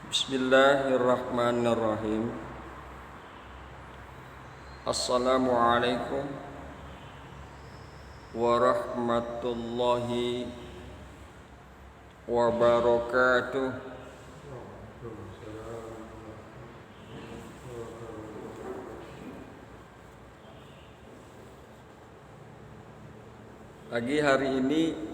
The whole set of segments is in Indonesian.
Bismillahirrahmanirrahim. Assalamualaikum warahmatullahi wabarakatuh. Pagi hari ini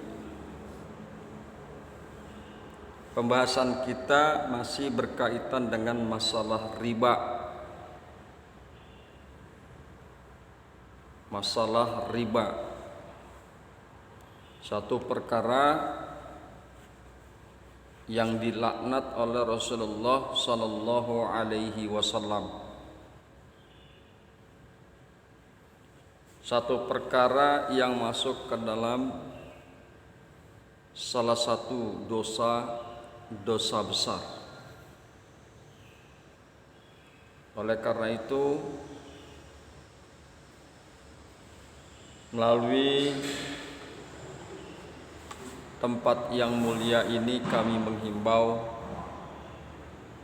pembahasan kita masih berkaitan dengan masalah riba. Masalah riba, satu perkara yang dilaknat oleh Rasulullah sallallahu alaihi wasallam. Satu perkara yang masuk ke dalam salah satu dosa besar. Oleh karena itu, melalui tempat yang mulia ini kami menghimbau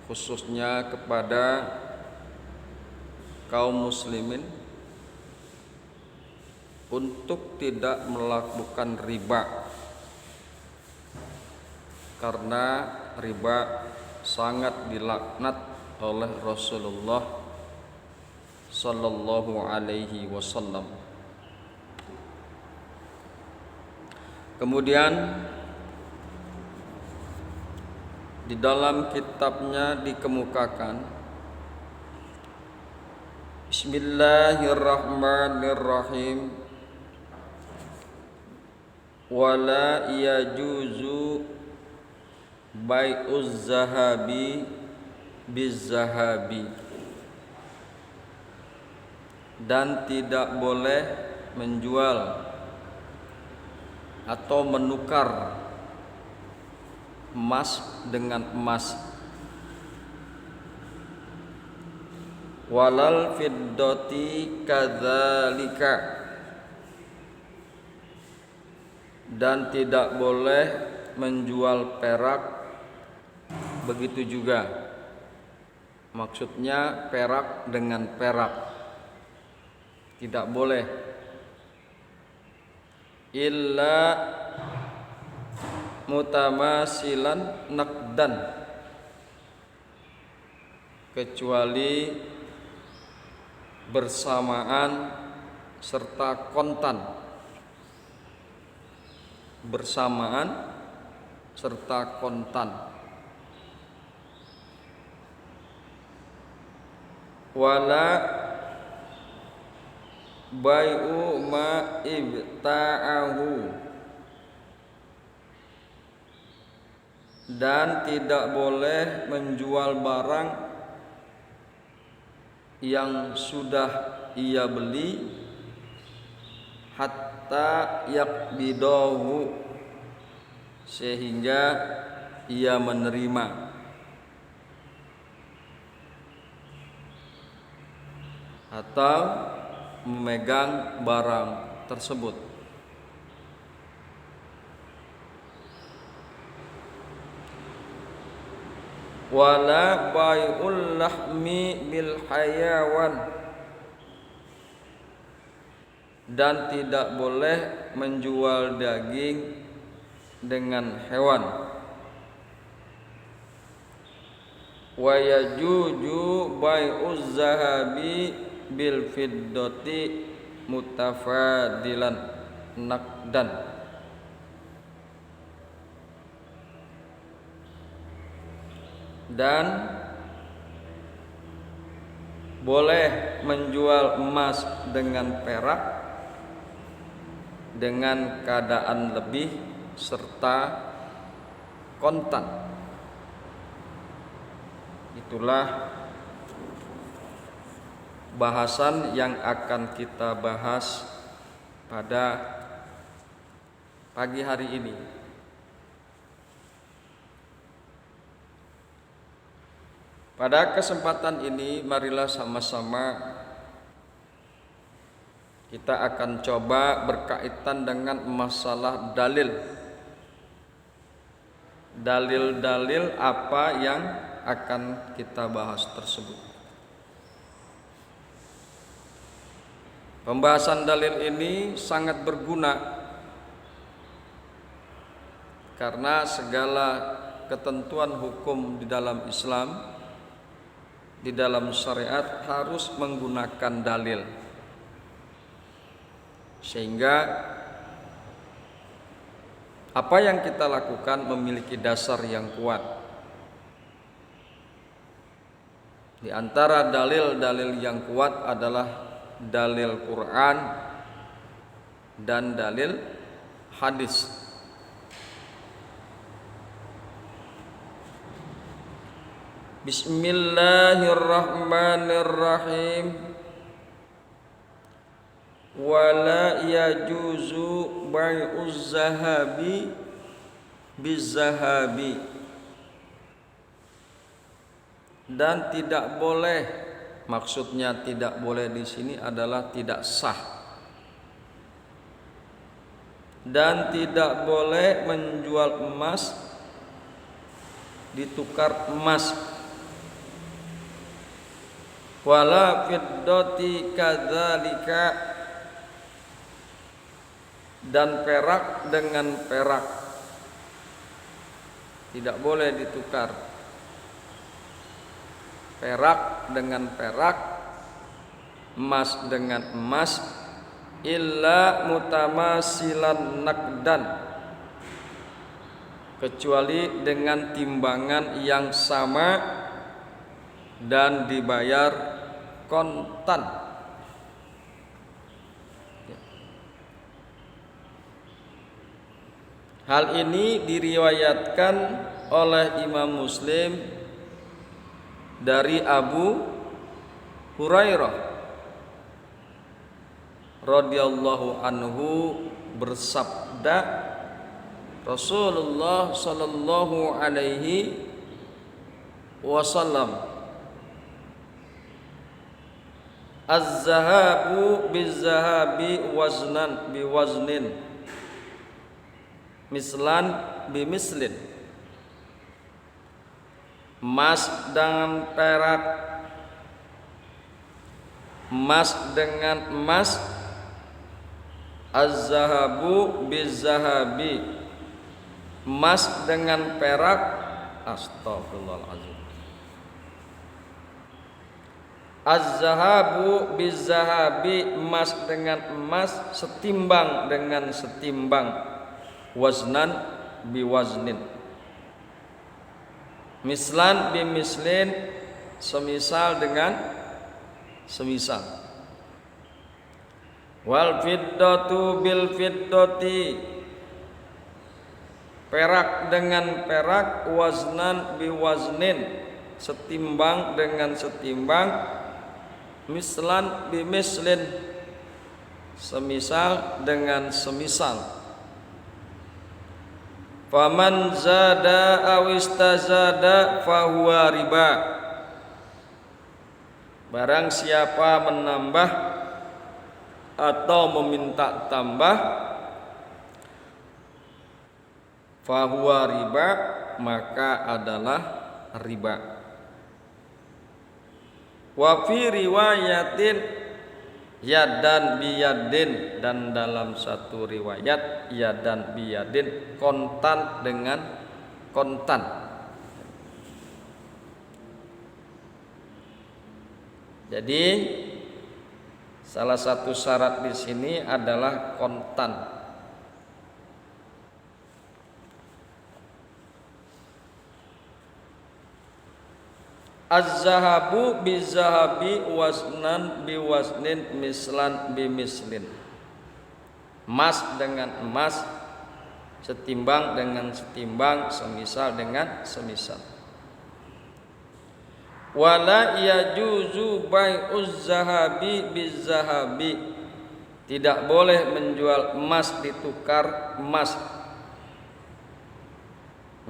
khususnya kepada kaum muslimin untuk tidak melakukan riba, karena riba sangat dilaknat oleh Rasulullah sallallahu alaihi wasallam. Kemudian di dalam kitabnya dikemukakan, Bismillahirrahmanirrahim, wala yajuzu bai'uz zahabi bizzahabi, dan tidak boleh menjual atau menukar emas dengan emas, walal fiddati kadzalika, dan tidak boleh menjual perak begitu juga. Maksudnya perak dengan perak tidak boleh, illa mutamasilan naqdan, kecuali bersamaan serta kontan. Bersamaan serta kontan. Wala bai'u ma ibta'ahu, dan tidak boleh menjual barang yang sudah ia beli hatta yaqbidahu, sehingga ia menerima atau memegang barang tersebut. Wala bai'ul lahmi bil hayawan, dan tidak boleh menjual daging dengan hewan. Wa yajuju bai'uz zahabi bil fiddati mutafadilan naqdan, dan boleh menjual emas dengan perak dengan keadaan lebih serta kontan. Itulah bahasan yang akan kita bahas pada pagi hari ini. Pada kesempatan ini, marilah sama-sama kita akan coba berkaitan dengan masalah dalil. Dalil-dalil apa yang akan kita bahas tersebut. Pembahasan dalil ini sangat berguna karena segala ketentuan hukum di dalam Islam, di dalam syariat harus menggunakan dalil, sehingga apa yang kita lakukan memiliki dasar yang kuat. Di antara dalil-dalil yang kuat adalah dalil Quran dan dalil hadis. Bismillahirrahmanirrahim. Wala yajuzu bai'uz zahabi bizzahabi, dan tidak boleh, maksudnya tidak boleh di sini adalah tidak sah, dan tidak boleh menjual emas ditukar emas. Wala fiddati kadzalika, dan perak dengan perak tidak boleh ditukar. Perak dengan perak, emas dengan emas, illa mutamasilan nakdan, kecuali dengan timbangan yang sama dan dibayar kontan. Hal ini diriwayatkan oleh Imam Muslim dari Abu Hurairah radhiyallahu anhu bersabda, Rasulullah sallallahu alaihi wasallam, az-zahabu biz-zahabi waznan bi waznin, mislan bi mislin. Emas dengan perak, emas dengan emas, az-zahabu biz-zahabi, emas dengan perak, astagfirullahaladzim, az-zahabu biz-zahabi, emas dengan emas, setimbang dengan setimbang, waznan bi waznin, mislan bi mislin, semisal dengan semisal. Wal fiddatu bil fiddati, perak dengan perak, waznan bi waznin, setimbang dengan setimbang, mislan bi mislin, semisal dengan semisal. Faman zada aw istazada fahuwa riba, barang siapa menambah atau meminta tambah, fahuwa riba, maka adalah riba. Wa fi riwayatin yadan biyadin, dan dalam satu riwayat yadan biyadin, kontan dengan kontan. Jadi salah satu syarat di sini adalah kontan. Az-zahabu biz-zahabi waznan bi waznin, mislan bi mislin, emas dengan emas, setimbang dengan setimbang, semisal dengan semisal. Wala yajuzu bai'uz zahabi biz-zahabi, tidak boleh menjual emas ditukar emas.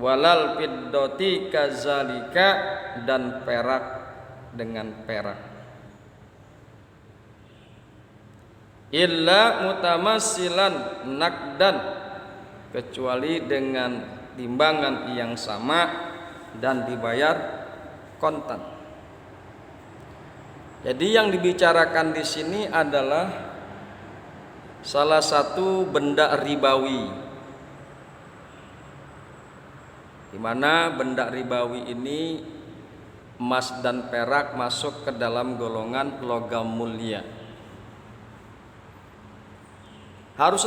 Walal fiddati kazalika, dan perak dengan perak. Illa mutamassilan nakdan, kecuali dengan timbangan yang sama dan dibayar kontan. Jadi yang dibicarakan di sini adalah salah satu benda ribawi, di mana benda ribawi ini emas dan perak masuk ke dalam golongan logam mulia. Harus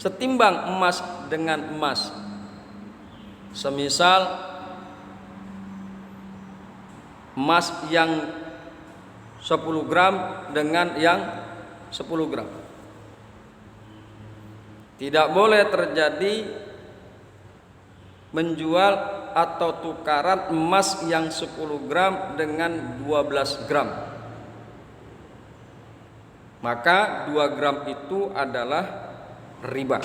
setimbang emas dengan emas. Semisal emas yang 10 gram dengan yang 10 gram. Tidak boleh terjadi menjual atau tukaran emas yang 10 gram dengan 12 gram. Maka 2 gram itu adalah riba.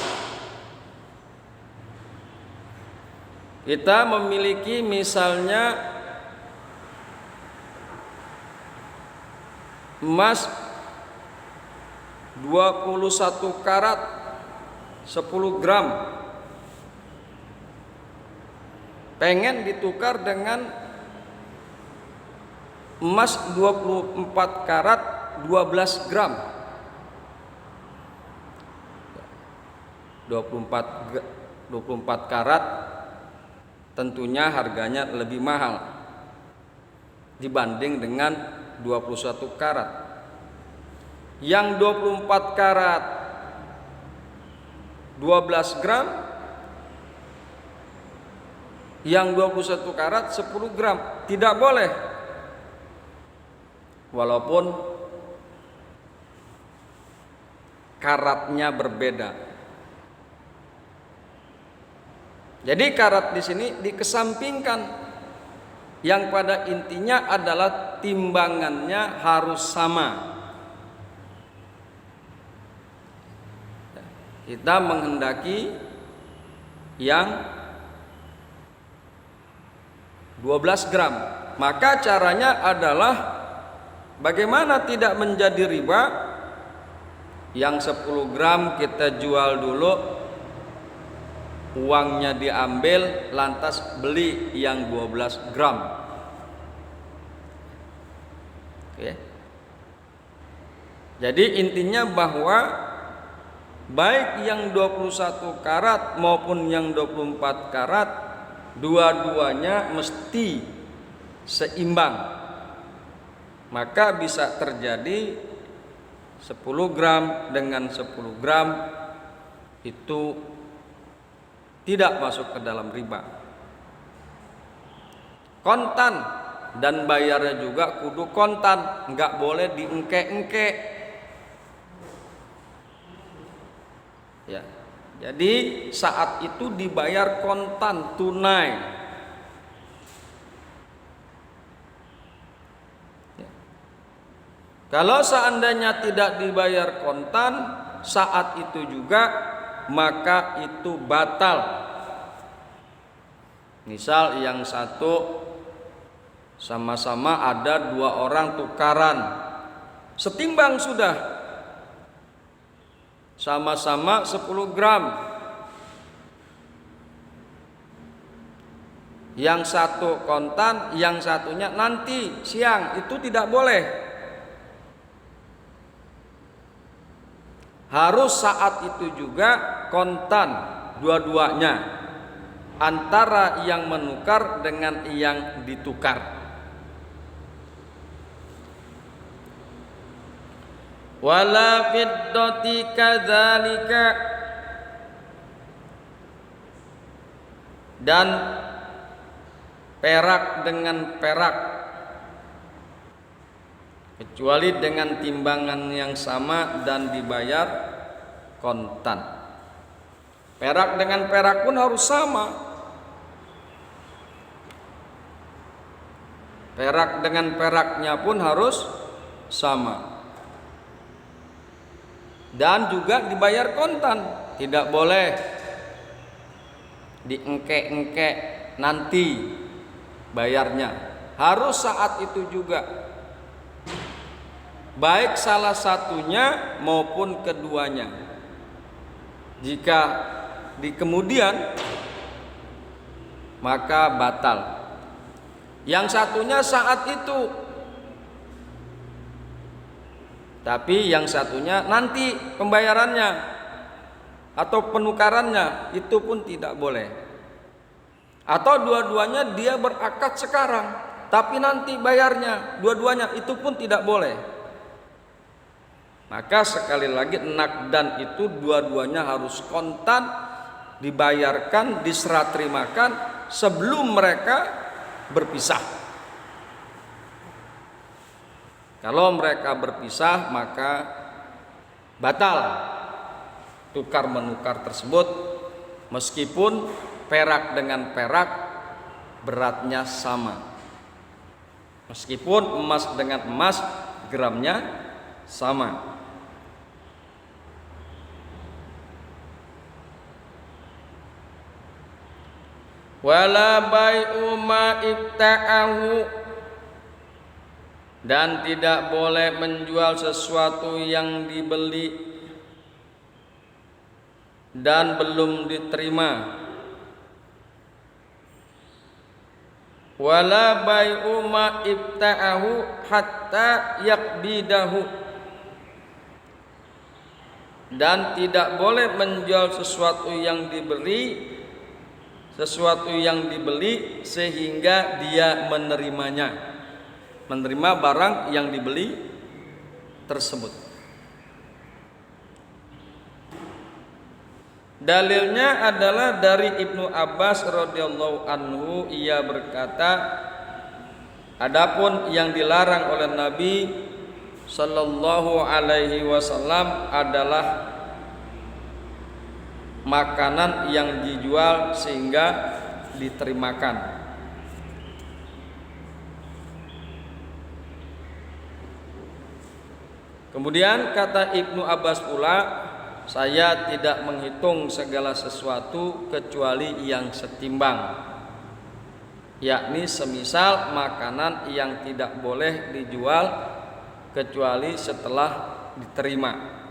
Kita memiliki misalnya emas 21 karat 10 gram, pengen ditukar dengan emas 24 karat 12 gram. 24 karat tentunya harganya lebih mahal dibanding dengan 21 karat. Yang 24 karat 12 gram, yang 21 karat 10 gram. Tidak boleh, walaupun karatnya berbeda. Jadi karat di sini dikesampingkan, yang pada intinya adalah timbangannya harus sama. Kita menghendaki yang 12 gram, maka caranya adalah bagaimana tidak menjadi riba. Yang 10 gram kita jual dulu, uangnya diambil, lantas beli yang 12 gram. Oke. Jadi intinya bahwa baik yang 21 karat maupun yang 24 karat, dua-duanya mesti seimbang. Maka bisa terjadi 10 gram dengan 10 gram itu tidak masuk ke dalam riba. Kontan, dan bayarnya juga kudu kontan, nggak boleh diengke-engke. Ya, jadi saat itu dibayar kontan tunai. Ya. Kalau seandainya tidak dibayar kontan saat itu juga, maka itu batal. Misal yang satu sama-sama ada 2 orang tukaran, setimbang sudah, sama-sama 10 gram. Yang satu kontan, yang satunya nanti siang, itu tidak boleh. Harus saat itu juga kontan dua-duanya, antara yang menukar dengan yang ditukar. Wala fiddati kadzalika, dan perak dengan perak, kecuali dengan timbangan yang sama dan dibayar kontan. Perak dengan perak pun harus sama. Perak dengan peraknya pun harus sama. Dan juga dibayar kontan, tidak boleh diengke-engke nanti bayarnya, harus saat itu juga, baik salah satunya maupun keduanya. Jika di kemudian maka batal. Yang satunya saat itu, tapi yang satunya nanti pembayarannya atau penukarannya itu pun tidak boleh. Atau dua-duanya dia berakad sekarang, tapi nanti bayarnya, dua-duanya itu pun tidak boleh. Maka sekali lagi nakdan itu dua-duanya harus kontan, dibayarkan, diserah terimakan sebelum mereka berpisah. Kalau mereka berpisah maka batal tukar menukar tersebut, meskipun perak dengan perak beratnya sama, meskipun emas dengan emas gramnya sama. Wala bai'u ma ibta'ahu, dan tidak boleh menjual sesuatu yang dibeli dan belum diterima. Wala bai'u ma ibta'ahu hatta yaqbidahu, dan tidak boleh menjual sesuatu yang dibeli sehingga dia menerimanya, menerima barang yang dibeli tersebut. Dalilnya adalah dari Ibnu Abbas radhiyallahu anhu, ia berkata, adapun yang dilarang oleh Nabi sallallahu alaihi wasallam adalah makanan yang dijual sehingga diterimakan. Kemudian kata Ibnu Abbas pula, saya tidak menghitung segala sesuatu kecuali yang setimbang, yakni semisal makanan yang tidak boleh dijual kecuali setelah diterima.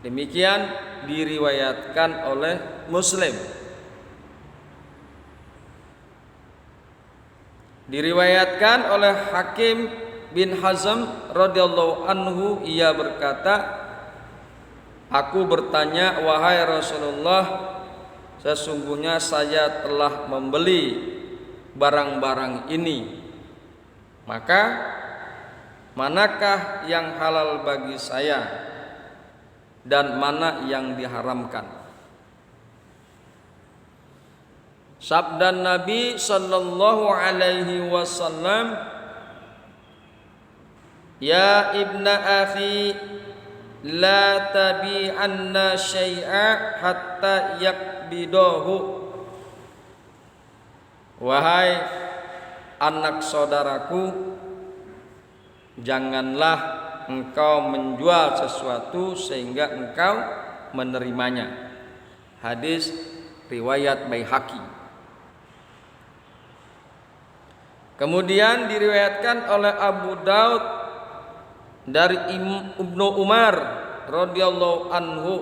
Demikian diriwayatkan oleh Muslim. Diriwayatkan oleh Hakim bin Hazm radhiyallahu anhu, ia berkata, aku bertanya, wahai Rasulullah, sesungguhnya saya telah membeli barang-barang ini, maka manakah yang halal bagi saya dan mana yang diharamkan? Sabda Nabi sallallahu alaihi wasallam, ya ibna akhi, la tabi'anna syai'a hatta yakbidahu. Wahai anak saudaraku, janganlah engkau menjual sesuatu sehingga engkau menerimanya. Hadis riwayat Baihaqi. Kemudian diriwayatkan oleh Abu Daud dari Ibnu Umar radhiyallahu anhu,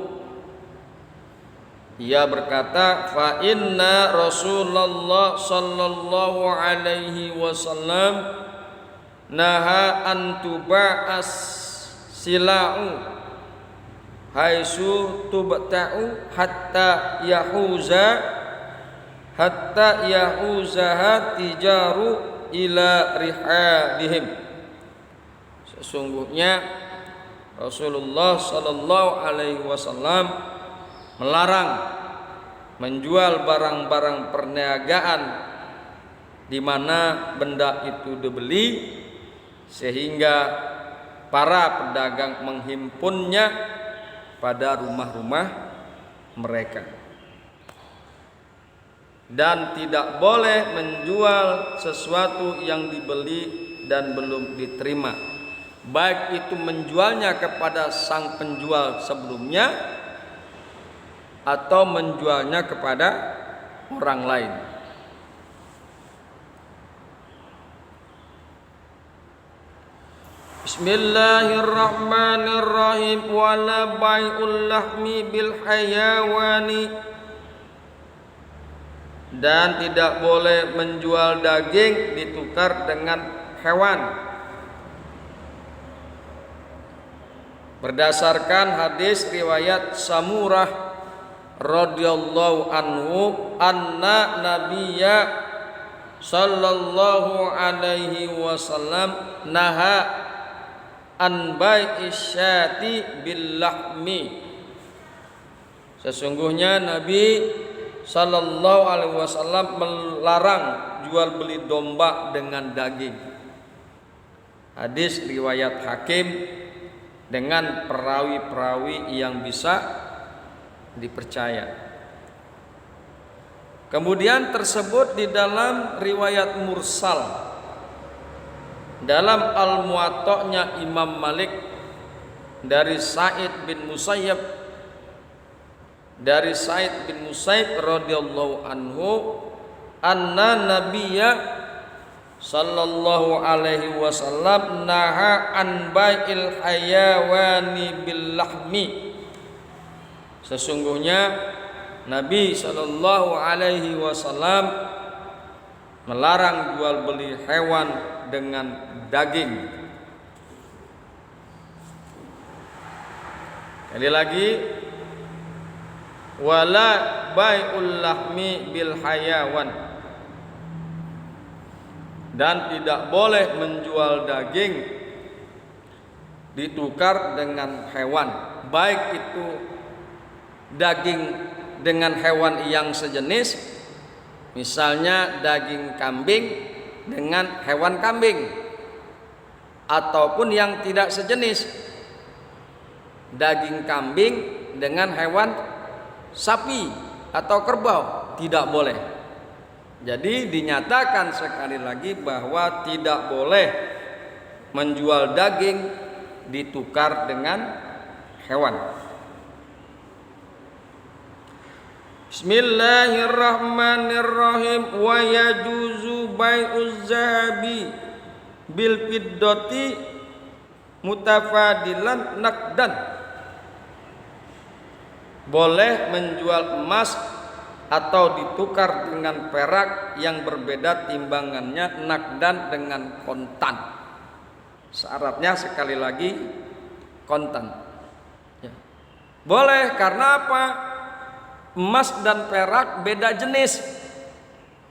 ia berkata, fa inna Rasulullah sallallahu alaihi wasallam naha an tuba'as sila'u haitsu tubta'u hatta yahuzaha tijaru ila rihalihim. Sesungguhnya Rasulullah sallallahu alaihi wasallam melarang menjual barang-barang perniagaan di mana benda itu dibeli sehingga para pedagang menghimpunnya pada rumah-rumah mereka. Dan tidak boleh menjual sesuatu yang dibeli dan belum diterima, baik itu menjualnya kepada sang penjual sebelumnya atau menjualnya kepada orang lain. Bismillahirrahmanirrahim. Wala bai'ul lahmi bil hayawani dan tidak boleh menjual daging ditukar dengan hewan. Berdasarkan hadis riwayat Samurah radhiyallahu anhu, anna nabiyya sallallahu alaihi wasallam naha an bai'is syati bil lahmi. Sesungguhnya Nabi sallallahu alaihi wasallam melarang jual beli domba dengan daging. Hadis riwayat Hakim dengan perawi-perawi yang bisa dipercaya. Kemudian tersebut di dalam riwayat mursal dalam Al-Muwatta'nya Imam Malik dari Sa'id bin Musayyab radhiyallahu anhu, anna nabiyya sallallahu alaihi wasallam naha an bai'il hayawani bil lahmi. Sesungguhnya Nabi sallallahu alaihi wasallam melarang jual beli hewan dengan daging. Sekali lagi, wala bai'ul lahmi bil hayawan, dan tidak boleh menjual daging ditukar dengan hewan, baik itu daging dengan hewan yang sejenis, misalnya daging kambing dengan hewan kambing, ataupun yang tidak sejenis, daging kambing dengan hewan sapi atau kerbau, tidak boleh. Jadi dinyatakan sekali lagi bahwa tidak boleh menjual daging ditukar dengan hewan. Bismillahirrahmanirrahim. Wa yajuzu bai'uz zahabi bil fiddati mutafadilan naqdan. Boleh menjual emas atau ditukar dengan perak yang berbeda timbangannya, nakdan dengan kontan. Syaratnya sekali lagi kontan. Ya. Boleh, karena apa? Emas dan perak beda jenis,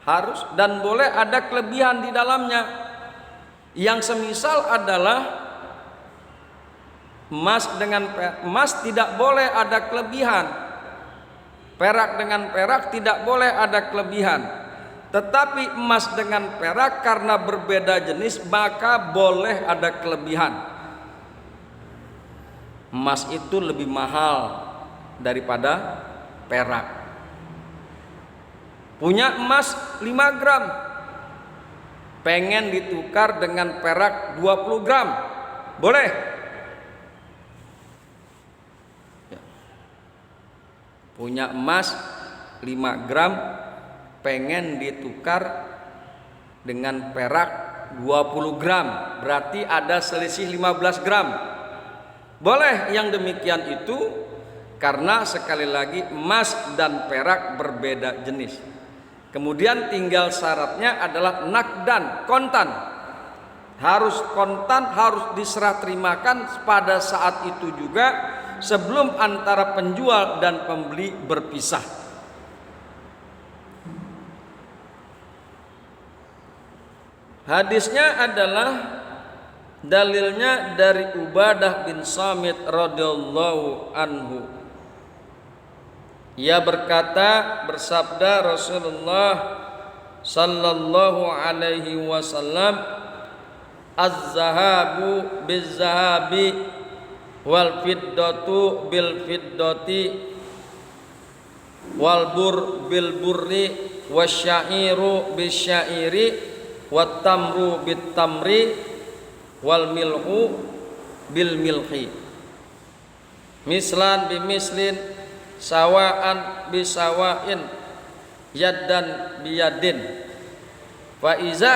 harus dan boleh ada kelebihan di dalamnya. Yang semisal adalah emas dengan emas tidak boleh ada kelebihan, perak dengan perak tidak boleh ada kelebihan. Tetapi emas dengan perak karena berbeda jenis maka boleh ada kelebihan. Emas itu lebih mahal daripada perak. Punya emas 5 gram, pengen ditukar dengan perak 20 gram, boleh? Punya emas 5 gram, pengen ditukar dengan perak 20 gram, berarti ada selisih 15 gram. Boleh yang demikian itu, karena sekali lagi emas dan perak berbeda jenis. Kemudian tinggal syaratnya adalah nakdan, kontan. Harus kontan, harus diserah terimakan pada saat itu juga, sebelum antara penjual dan pembeli berpisah. Hadisnya adalah dalilnya dari Ubadah bin Samit radhiyallahu anhu. Ia berkata, bersabda Rasulullah sallallahu alaihi wasallam, az-zahabu biz-zahabi wal fiddatu bil fiddati wal bur bil burri wasyairu bis syairi wat tamru bit tamri wal milhu bil milhi mislan bi mislin sawaan bi sawain yaddan bi yadin fa iza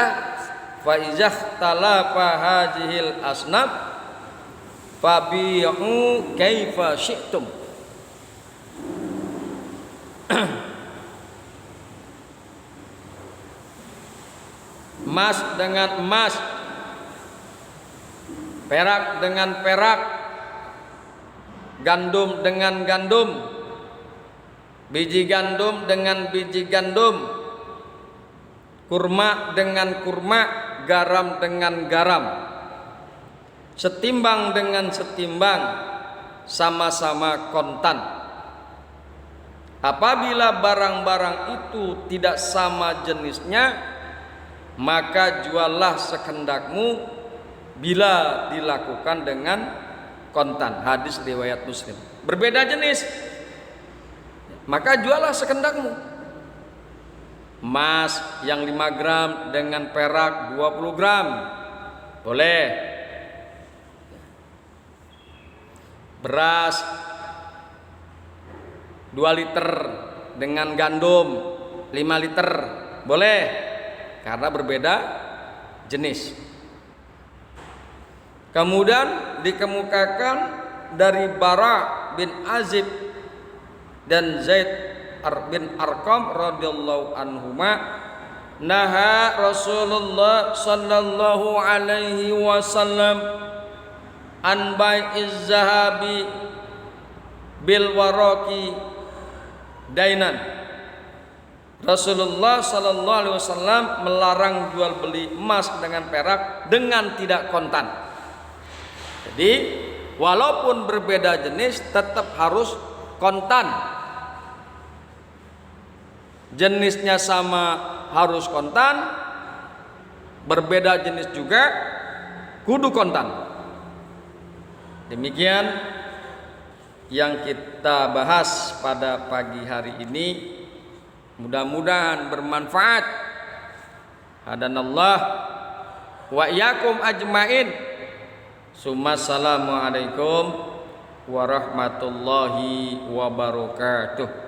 talafa hadhil asnaf fabi'u kaifa syi'tum. emas dengan emas, perak dengan perak, gandum dengan gandum, biji gandum dengan biji gandum, kurma dengan kurma, garam dengan garam, setimbang dengan setimbang, sama-sama kontan. Apabila barang-barang itu tidak sama jenisnya, maka juallah sekehendakmu bila dilakukan dengan kontan. Hadis riwayat Muslim. Berbeda jenis, maka juallah sekehendakmu. Emas yang 5 gram dengan perak 20 gram boleh. Beras 2 liter dengan gandum 5 liter boleh, karena berbeda jenis. Kemudian dikemukakan dari Bara bin Azib dan Zaid bin Arqam radhiyallahu anhuma, naha Rasulullah sallallahu alaihi wasallam an bai'iz zahabi bil waraqi dainan. Rasulullah sallallahu alaihi wasallam melarang jual beli emas dengan perak dengan tidak kontan. Jadi walaupun berbeda jenis tetap harus kontan. Jenisnya sama harus kontan, berbeda jenis juga kudu kontan. Demikian yang kita bahas pada pagi hari ini, mudah-mudahan bermanfaat. Hadanallah wa iyyakum ajmain. Assalamualaikum warahmatullahi wabarakatuh.